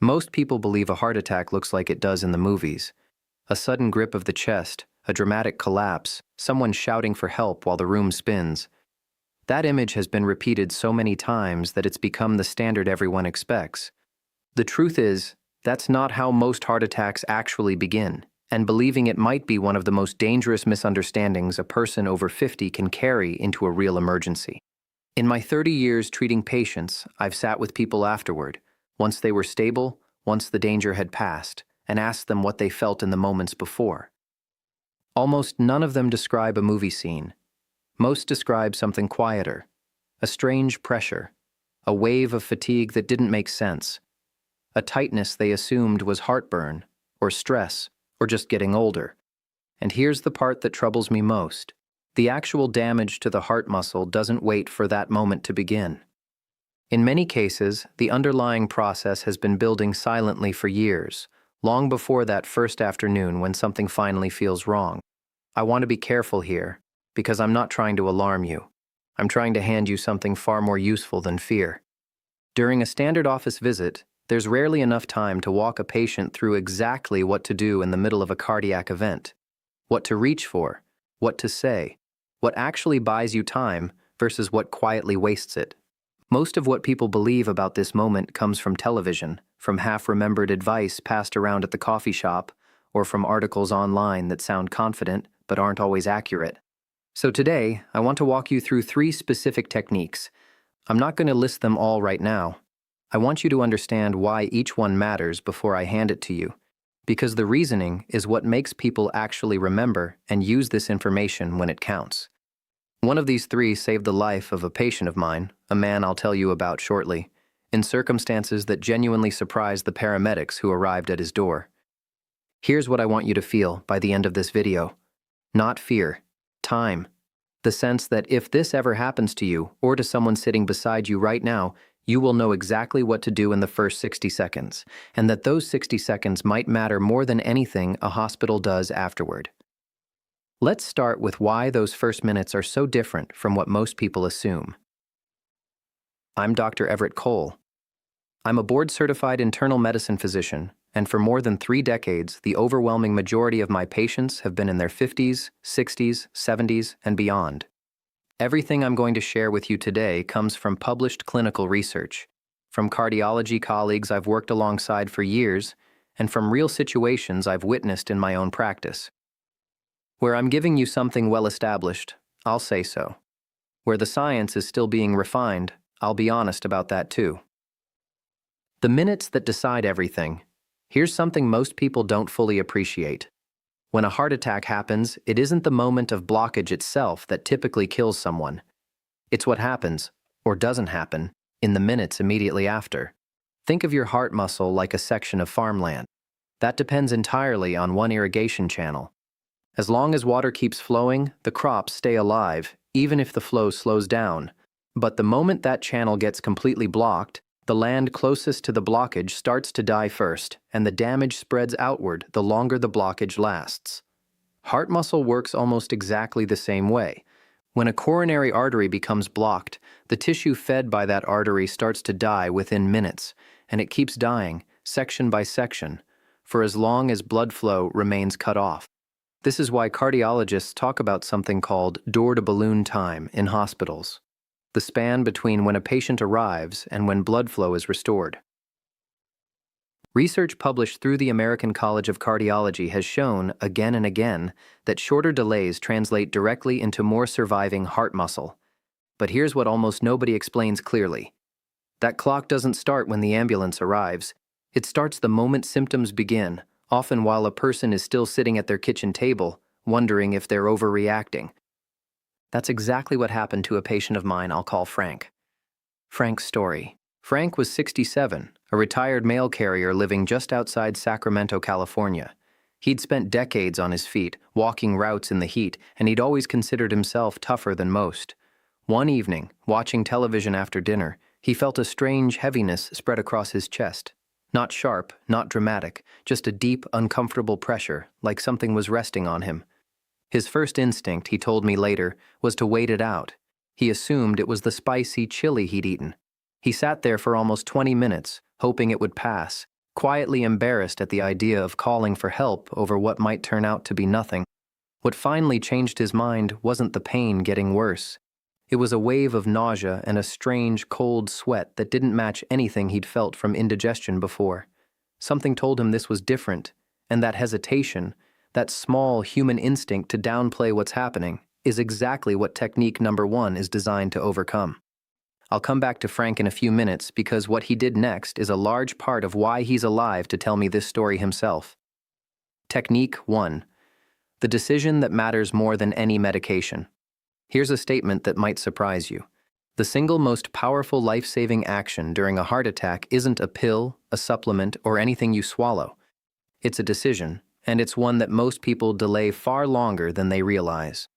Most people believe a heart attack looks like it does in the movies. A sudden grip of the chest, a dramatic collapse, someone shouting for help while the room spins. That image has been repeated so many times that it's become the standard everyone expects. The truth is, that's not how most heart attacks actually begin, and believing it might be one of the most dangerous misunderstandings a person over 50 can carry into a real emergency. In my 30 years treating patients, I've sat with people afterward, once they were stable, once the danger had passed, and asked them what they felt in the moments before. Almost none of them describe a movie scene. Most describe something quieter, a strange pressure, a wave of fatigue that didn't make sense, a tightness they assumed was heartburn, or stress, or just getting older. And here's the part that troubles me most. The actual damage to the heart muscle doesn't wait for that moment to begin. In many cases, the underlying process has been building silently for years, long before that first afternoon when something finally feels wrong. I want to be careful here, because I'm not trying to alarm you. I'm trying to hand you something far more useful than fear. During a standard office visit, there's rarely enough time to walk a patient through exactly what to do in the middle of a cardiac event, what to reach for, what to say, what actually buys you time versus what quietly wastes it. Most of what people believe about this moment comes from television, from half-remembered advice passed around at the coffee shop, or from articles online that sound confident but aren't always accurate. So today, I want to walk you through 3 specific techniques. I'm not going to list them all right now. I want you to understand why each one matters before I hand it to you, because the reasoning is what makes people actually remember and use this information when it counts. One of these 3 saved the life of a patient of mine, a man I'll tell you about shortly, in circumstances that genuinely surprised the paramedics who arrived at his door. Here's what I want you to feel by the end of this video. Not fear, time. The sense that if this ever happens to you or to someone sitting beside you right now, you will know exactly what to do in the first 60 seconds, and that those 60 seconds might matter more than anything a hospital does afterward. Let's start with why those first minutes are so different from what most people assume. I'm Dr. Everett Cole. I'm a board-certified internal medicine physician, and for more than 3 decades, the overwhelming majority of my patients have been in their 50s, 60s, 70s, and beyond. Everything I'm going to share with you today comes from published clinical research, from cardiology colleagues I've worked alongside for years, and from real situations I've witnessed in my own practice. Where I'm giving you something well-established, I'll say so. Where the science is still being refined, I'll be honest about that too. The minutes that decide everything. Here's something most people don't fully appreciate. When a heart attack happens, it isn't the moment of blockage itself that typically kills someone. It's what happens, or doesn't happen, in the minutes immediately after. Think of your heart muscle like a section of farmland. That depends entirely on one irrigation channel. As long as water keeps flowing, the crops stay alive, even if the flow slows down. But the moment that channel gets completely blocked, the land closest to the blockage starts to die first, and the damage spreads outward the longer the blockage lasts. Heart muscle works almost exactly the same way. When a coronary artery becomes blocked, the tissue fed by that artery starts to die within minutes, and it keeps dying, section by section, for as long as blood flow remains cut off. This is why cardiologists talk about something called door-to-balloon time in hospitals, the span between when a patient arrives and when blood flow is restored. Research published through the American College of Cardiology has shown, again and again, that shorter delays translate directly into more surviving heart muscle. But here's what almost nobody explains clearly. That clock doesn't start when the ambulance arrives. It starts the moment symptoms begin, often while a person is still sitting at their kitchen table, wondering if they're overreacting. That's exactly what happened to a patient of mine I'll call Frank. Frank's story. Frank was 67, a retired mail carrier living just outside Sacramento, California. He'd spent decades on his feet, walking routes in the heat, and he'd always considered himself tougher than most. One evening, watching television after dinner, he felt a strange heaviness spread across his chest. Not sharp, not dramatic, just a deep, uncomfortable pressure, like something was resting on him. His first instinct, he told me later, was to wait it out. He assumed it was the spicy chili he'd eaten. He sat there for almost 20 minutes, hoping it would pass, quietly embarrassed at the idea of calling for help over what might turn out to be nothing. What finally changed his mind wasn't the pain getting worse. It was a wave of nausea and a strange, cold sweat that didn't match anything he'd felt from indigestion before. Something told him this was different, and that hesitation, that small human instinct to downplay what's happening, is exactly what technique number 1 is designed to overcome. I'll come back to Frank in a few minutes because what he did next is a large part of why he's alive to tell me this story himself. Technique 1. The decision that matters more than any medication. Here's a statement that might surprise you. The single most powerful life-saving action during a heart attack isn't a pill, a supplement, or anything you swallow. It's a decision, and it's one that most people delay far longer than they realize.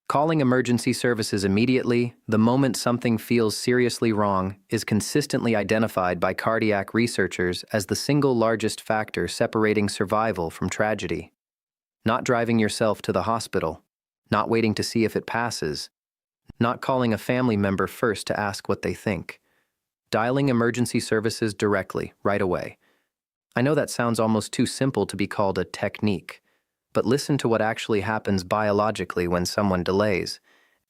Calling emergency services immediately, the moment something feels seriously wrong, is consistently identified by cardiac researchers as the single largest factor separating survival from tragedy. Not driving yourself to the hospital, not waiting to see if it passes, not calling a family member first to ask what they think. Dialing emergency services directly, right away. I know that sounds almost too simple to be called a technique, but listen to what actually happens biologically when someone delays.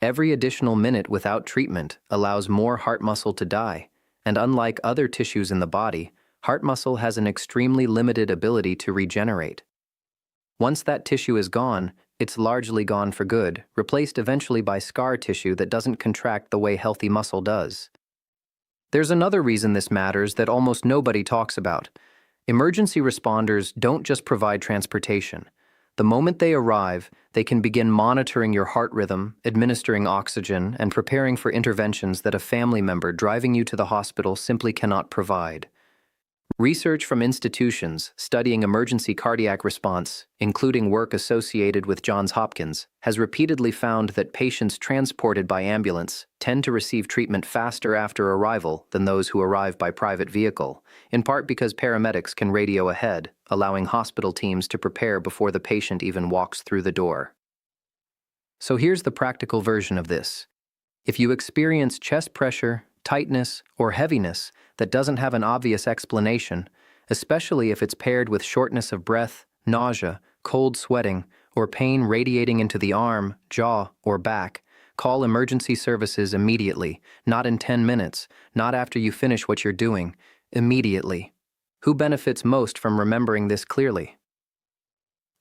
Every additional minute without treatment allows more heart muscle to die, and unlike other tissues in the body, heart muscle has an extremely limited ability to regenerate. Once that tissue is gone, it's largely gone for good, replaced eventually by scar tissue that doesn't contract the way healthy muscle does. There's another reason this matters that almost nobody talks about. Emergency responders don't just provide transportation. The moment they arrive, they can begin monitoring your heart rhythm, administering oxygen, and preparing for interventions that a family member driving you to the hospital simply cannot provide. Research from institutions studying emergency cardiac response, including work associated with Johns Hopkins, has repeatedly found that patients transported by ambulance tend to receive treatment faster after arrival than those who arrive by private vehicle, in part because paramedics can radio ahead, allowing hospital teams to prepare before the patient even walks through the door. So here's the practical version of this. If you experience chest pressure, tightness, or heaviness that doesn't have an obvious explanation, especially if it's paired with shortness of breath, nausea, cold sweating, or pain radiating into the arm, jaw, or back, call emergency services immediately, not in 10 minutes, not after you finish what you're doing, immediately. Who benefits most from remembering this clearly?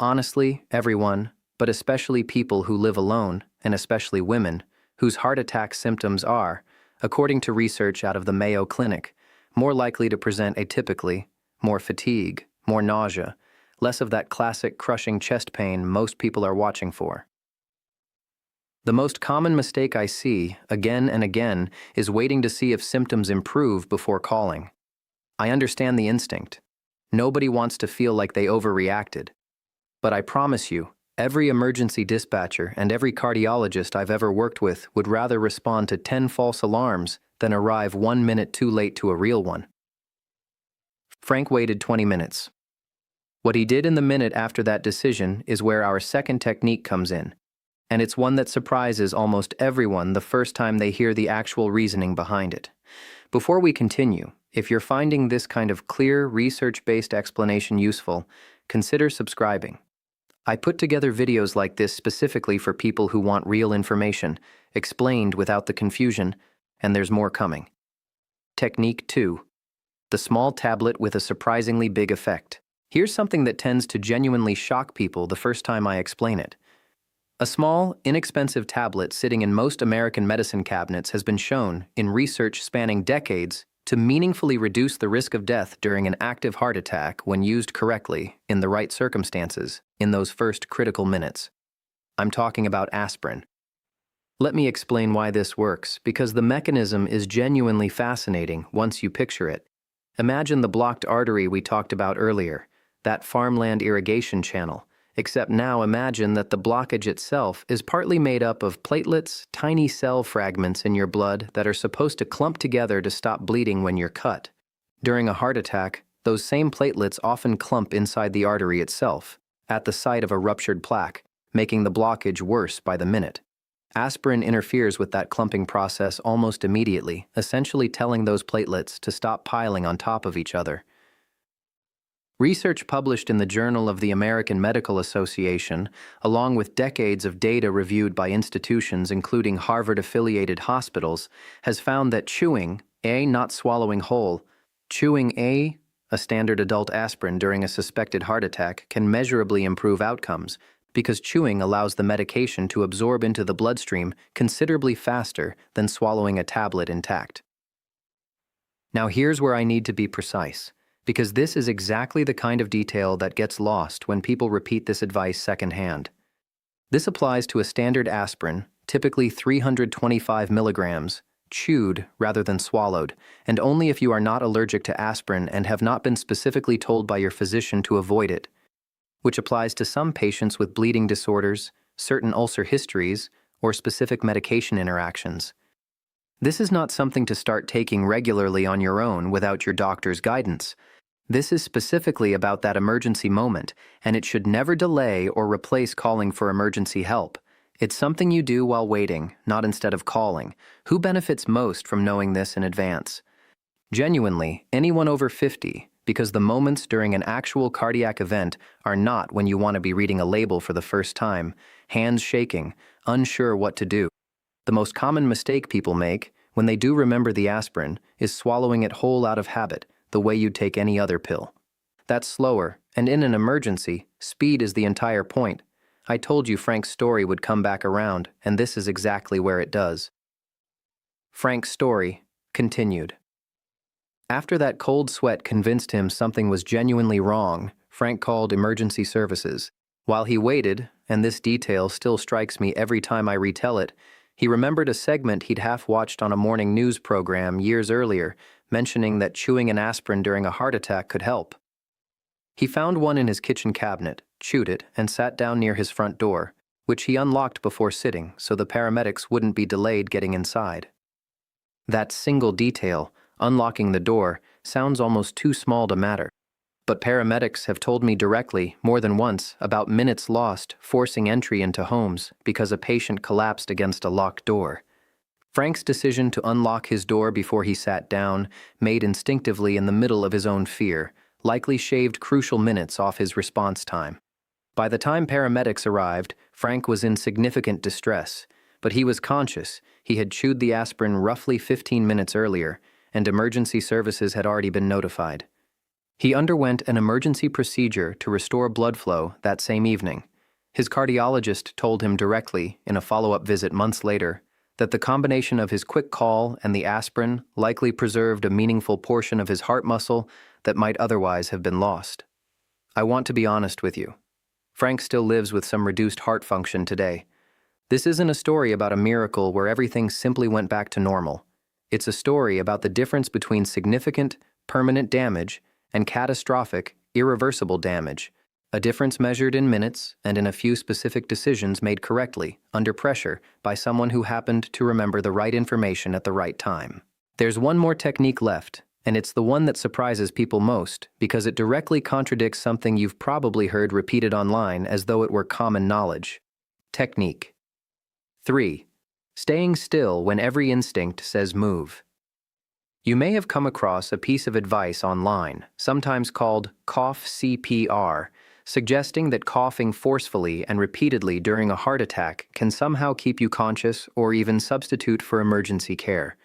Honestly, everyone, but especially people who live alone, and especially women, whose heart attack symptoms are, according to research out of the Mayo Clinic, more likely to present atypically, more fatigue, more nausea, less of that classic crushing chest pain most people are watching for. The most common mistake I see, again and again, is waiting to see if symptoms improve before calling. I understand the instinct. Nobody wants to feel like they overreacted. But I promise you, every emergency dispatcher and every cardiologist I've ever worked with would rather respond to 10 false alarms than arrive 1 minute too late to a real one. Frank waited 20 minutes. What he did in the minute after that decision is where our second technique comes in, and it's one that surprises almost everyone the first time they hear the actual reasoning behind it. Before we continue, if you're finding this kind of clear, research-based explanation useful, consider subscribing. I put together videos like this specifically for people who want real information, explained without the confusion, and there's more coming. Technique 2. The small tablet with a surprisingly big effect. Here's something that tends to genuinely shock people the first time I explain it. A small, inexpensive tablet sitting in most American medicine cabinets has been shown, in research spanning decades, to meaningfully reduce the risk of death during an active heart attack when used correctly, in the right circumstances, in those first critical minutes. I'm talking about aspirin. Let me explain why this works, because the mechanism is genuinely fascinating once you picture it. Imagine the blocked artery we talked about earlier, that farmland irrigation channel, except now imagine that the blockage itself is partly made up of platelets, tiny cell fragments in your blood that are supposed to clump together to stop bleeding when you're cut. During a heart attack, those same platelets often clump inside the artery itself, at the site of a ruptured plaque, making the blockage worse by the minute. Aspirin interferes with that clumping process almost immediately, essentially telling those platelets to stop piling on top of each other. Research published in the Journal of the American Medical Association, along with decades of data reviewed by institutions including Harvard-affiliated hospitals, has found that chewing, not swallowing whole, chewing a standard adult aspirin during a suspected heart attack can measurably improve outcomes because chewing allows the medication to absorb into the bloodstream considerably faster than swallowing a tablet intact. Now here's where I need to be precise, because this is exactly the kind of detail that gets lost when people repeat this advice secondhand. This applies to a standard aspirin, typically 325 milligrams, chewed rather than swallowed, and only if you are not allergic to aspirin and have not been specifically told by your physician to avoid it, which applies to some patients with bleeding disorders, certain ulcer histories, or specific medication interactions. This is not something to start taking regularly on your own without your doctor's guidance. This is specifically about that emergency moment, and it should never delay or replace calling for emergency help. It's something you do while waiting, not instead of calling. Who benefits most from knowing this in advance? Genuinely, anyone over 50, because the moments during an actual cardiac event are not when you want to be reading a label for the first time, hands shaking, unsure what to do. The most common mistake people make, when they do remember the aspirin, is swallowing it whole out of habit, the way you'd take any other pill. That's slower, and in an emergency, speed is the entire point. I told you Frank's story would come back around, and this is exactly where it does. Frank's story continued. After that cold sweat convinced him something was genuinely wrong, Frank called emergency services. While he waited, and this detail still strikes me every time I retell it, he remembered a segment he'd half-watched on a morning news program years earlier, mentioning that chewing an aspirin during a heart attack could help. He found one in his kitchen cabinet, chewed it, and sat down near his front door, which he unlocked before sitting so the paramedics wouldn't be delayed getting inside. That single detail, unlocking the door, sounds almost too small to matter. But paramedics have told me directly, more than once, about minutes lost forcing entry into homes because a patient collapsed against a locked door. Frank's decision to unlock his door before he sat down, made instinctively in the middle of his own fear, likely shaved crucial minutes off his response time. By the time paramedics arrived, Frank was in significant distress, but he was conscious. He had chewed the aspirin roughly 15 minutes earlier, and emergency services had already been notified. He underwent an emergency procedure to restore blood flow that same evening. His cardiologist told him directly, in a follow-up visit months later, that the combination of his quick call and the aspirin likely preserved a meaningful portion of his heart muscle that might otherwise have been lost. I want to be honest with you. Frank still lives with some reduced heart function today. This isn't a story about a miracle where everything simply went back to normal. It's a story about the difference between significant, permanent damage and catastrophic, irreversible damage, a difference measured in minutes and in a few specific decisions made correctly, under pressure, by someone who happened to remember the right information at the right time. There's one more technique left, and it's the one that surprises people most because it directly contradicts something you've probably heard repeated online as though it were common knowledge. Technique 3. Staying still when every instinct says move. You may have come across a piece of advice online, sometimes called cough CPR, suggesting that coughing forcefully and repeatedly during a heart attack can somehow keep you conscious or even substitute for emergency care.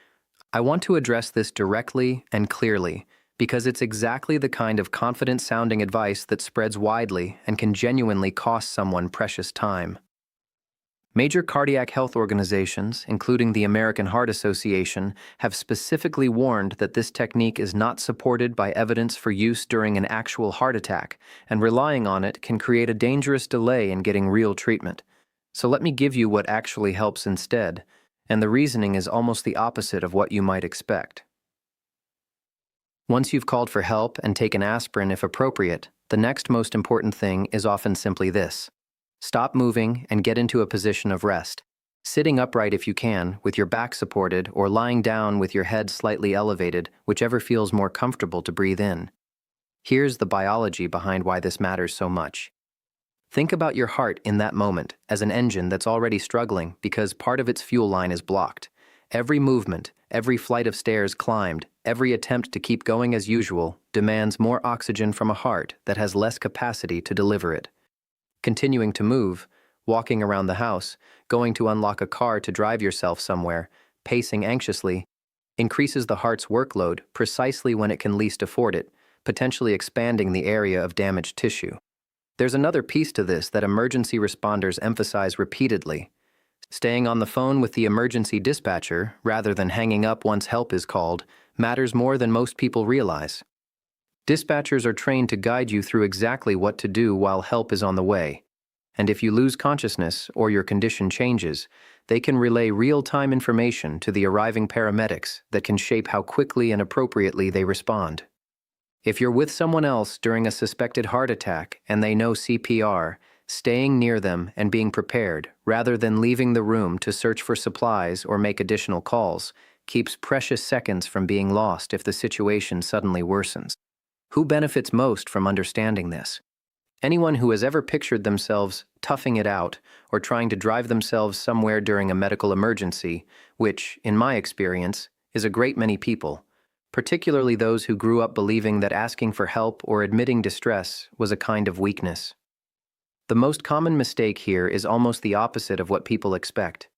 I want to address this directly and clearly because it's exactly the kind of confident-sounding advice that spreads widely and can genuinely cost someone precious time. Major cardiac health organizations, including the American Heart Association, have specifically warned that this technique is not supported by evidence for use during an actual heart attack, and relying on it can create a dangerous delay in getting real treatment. So let me give you what actually helps instead, and the reasoning is almost the opposite of what you might expect. Once you've called for help and taken aspirin if appropriate, the next most important thing is often simply this. Stop moving and get into a position of rest. Sitting upright if you can, with your back supported, or lying down with your head slightly elevated, whichever feels more comfortable to breathe in. Here's the biology behind why this matters so much. Think about your heart in that moment as an engine that's already struggling because part of its fuel line is blocked. Every movement, every flight of stairs climbed, Every attempt to keep going as usual demands more oxygen from a heart that has less capacity to deliver it. Continuing to move, walking around the house, going to unlock a car to drive yourself somewhere, pacing anxiously, increases the heart's workload precisely when it can least afford it, potentially expanding the area of damaged tissue. There's another piece to this that emergency responders emphasize repeatedly. Staying on the phone with the emergency dispatcher, rather than hanging up once help is called, matters more than most people realize. Dispatchers are trained to guide you through exactly what to do while help is on the way. And if you lose consciousness or your condition changes, they can relay real-time information to the arriving paramedics that can shape how quickly and appropriately they respond. If you're with someone else during a suspected heart attack and they know CPR, staying near them and being prepared, rather than leaving the room to search for supplies or make additional calls, keeps precious seconds from being lost if the situation suddenly worsens. Who benefits most from understanding this? Anyone who has ever pictured themselves toughing it out or trying to drive themselves somewhere during a medical emergency, which, in my experience, is a great many people, particularly those who grew up believing that asking for help or admitting distress was a kind of weakness. The most common mistake here is almost the opposite of what people expect.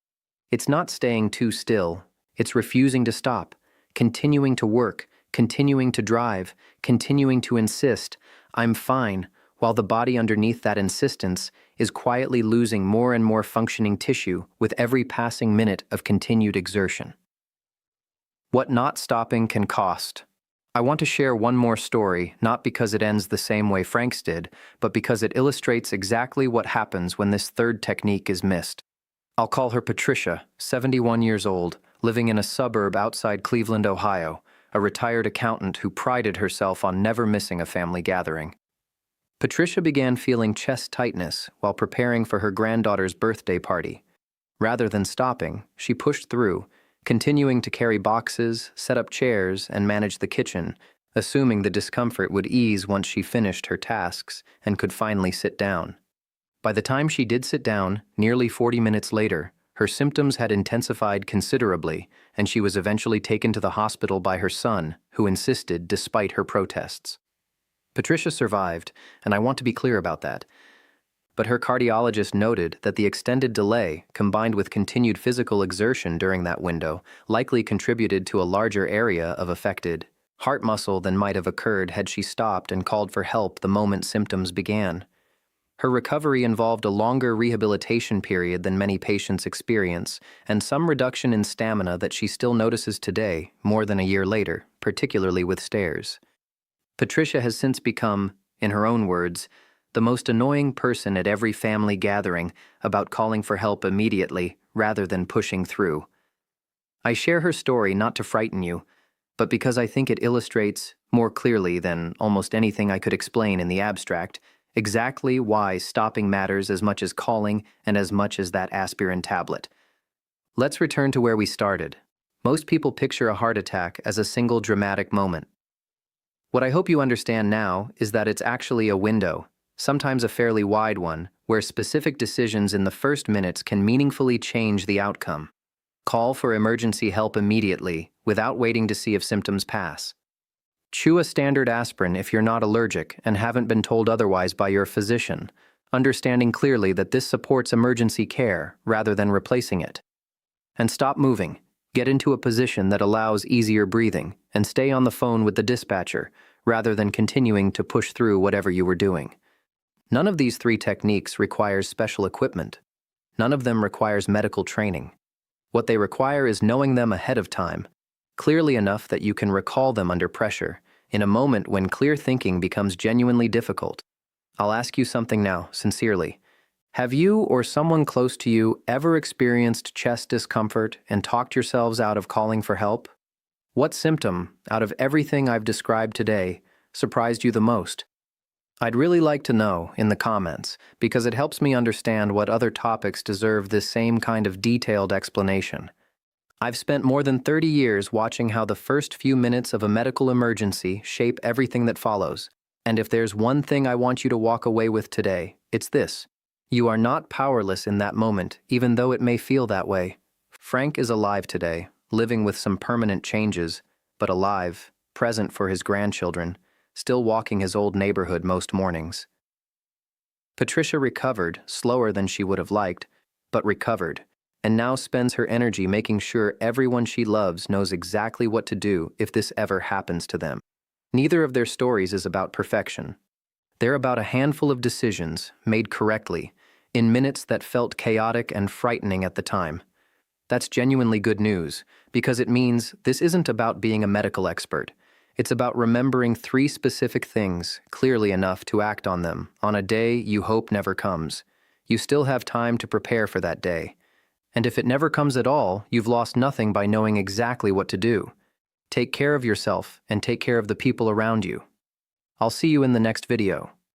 It's not staying too still, it's refusing to stop, continuing to work, continuing to drive, continuing to insist, "I'm fine," while the body underneath that insistence is quietly losing more and more functioning tissue with every passing minute of continued exertion. What not stopping can cost. I want to share one more story, not because it ends the same way Frank's did, but because it illustrates exactly what happens when this third technique is missed. I'll call her Patricia, 71 years old, living in a suburb outside Cleveland, Ohio, a retired accountant who prided herself on never missing a family gathering. Patricia began feeling chest tightness while preparing for her granddaughter's birthday party. Rather than stopping, she pushed through, continuing to carry boxes, set up chairs, and manage the kitchen, assuming the discomfort would ease once she finished her tasks and could finally sit down. By the time she did sit down, nearly 40 minutes later, her symptoms had intensified considerably, and she was eventually taken to the hospital by her son, who insisted despite her protests. Patricia survived, and I want to be clear about that. But her cardiologist noted that the extended delay, combined with continued physical exertion during that window, likely contributed to a larger area of affected heart muscle than might have occurred had she stopped and called for help the moment symptoms began. Her recovery involved a longer rehabilitation period than many patients experience, and some reduction in stamina that she still notices today, more than a year later, particularly with stairs. Patricia has since become, in her own words, the most annoying person at every family gathering about calling for help immediately rather than pushing through. I share her story not to frighten you, but because I think it illustrates, more clearly than almost anything I could explain in the abstract, exactly why stopping matters as much as calling and as much as that aspirin tablet. Let's return to where we started. Most people picture a heart attack as a single dramatic moment. What I hope you understand now is that it's actually a window, sometimes a fairly wide one, where specific decisions in the first minutes can meaningfully change the outcome. Call for emergency help immediately, without waiting to see if symptoms pass. Chew a standard aspirin if you're not allergic and haven't been told otherwise by your physician, understanding clearly that this supports emergency care rather than replacing it. And stop moving. Get into a position that allows easier breathing, and stay on the phone with the dispatcher, rather than continuing to push through whatever you were doing. None of these three techniques requires special equipment. None of them requires medical training. What they require is knowing them ahead of time, clearly enough that you can recall them under pressure, in a moment when clear thinking becomes genuinely difficult. I'll ask you something now, sincerely. Have you or someone close to you ever experienced chest discomfort and talked yourselves out of calling for help? What symptom, out of everything I've described today, surprised you the most? I'd really like to know in the comments, because it helps me understand what other topics deserve this same kind of detailed explanation. I've spent more than 30 years watching how the first few minutes of a medical emergency shape everything that follows. And if there's one thing I want you to walk away with today, it's this. You are not powerless in that moment, even though it may feel that way. Frank is alive today, living with some permanent changes, but alive, present for his grandchildren, still walking his old neighborhood most mornings. Patricia recovered, slower than she would have liked, but recovered, and now spends her energy making sure everyone she loves knows exactly what to do if this ever happens to them. Neither of their stories is about perfection. They're about a handful of decisions, made correctly, in minutes that felt chaotic and frightening at the time. That's genuinely good news, because it means this isn't about being a medical expert. It's about remembering 3 specific things clearly enough to act on them on a day you hope never comes. You still have time to prepare for that day. And if it never comes at all, you've lost nothing by knowing exactly what to do. Take care of yourself and take care of the people around you. I'll see you in the next video.